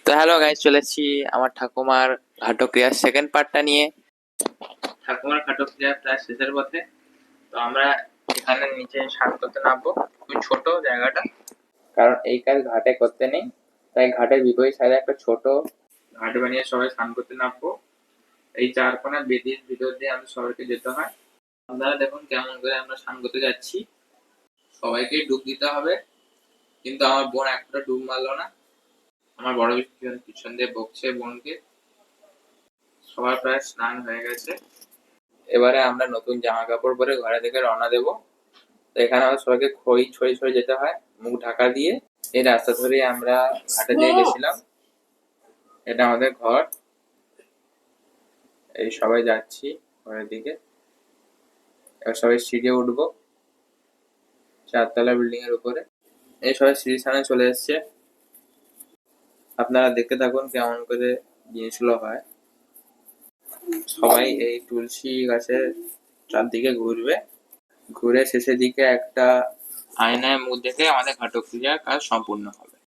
তো hello guys, চলে এসেছি আমার ঠাকুমার ঘাটক্রিয়ার সেকেন্ড পার্টটা নিয়ে। ঠাকুমার ঘাটক্রিয়া প্রায় শেষের পথে। তো আমরা এখানে নিচে স্নান করতে নামবো। খুবই ছোট জায়গাটা, কারণ এই কাজ ঘাটে করতে নেই, তাই ঘাটের বিপরীত সাইডে একটা ছোট ঘাট বানিয়ে সবাই স্নান করতে নামবো। এই চার কোনা বেদির ভিতর দিয়ে আমাদের সবাইকে যেতে হয়। আপনারা দেখুন কেমন করে আমরা স্নান করতে যাচ্ছি। সবাইকে ডুব দিতে হবে, কিন্তু আমার বোন একটা ডুব মারলো না। আমার বড় পিছন দিয়ে বকছে বোনকে। সবার প্রায় স্নান হয়ে গেছে। এবারে আমরা নতুন জামা কাপড় পরে ঘরে থেকে রওনা দেবো। তো এখানে আমাদের সবাইকে খই ছড়িয়ে ছড়িয়ে যেতে হয় মুখ ঢাকা দিয়ে। এই রাস্তা ধরেই আমরা ঘাটে দিয়ে গেছিলাম। এটা আমাদের ঘর। এই সবাই যাচ্ছি ঘরের দিকে। এবার সবাই সিঁড়ে উঠবো 4 তলা বিল্ডিং এর উপরে। এই সবাই সিঁড়ির সামনে চলে এসছে। আপনারা দেখতে থাকুন কেমন করে জিনিসগুলো হয়। সবাই এই তুলসী গাছের চারদিকে ঘুরবে, ঘুরে শেষের দিকে একটা আয়নায় মুখ দেখে আমাদের ঘাটক্রিয়ার কাজ সম্পূর্ণ হবে।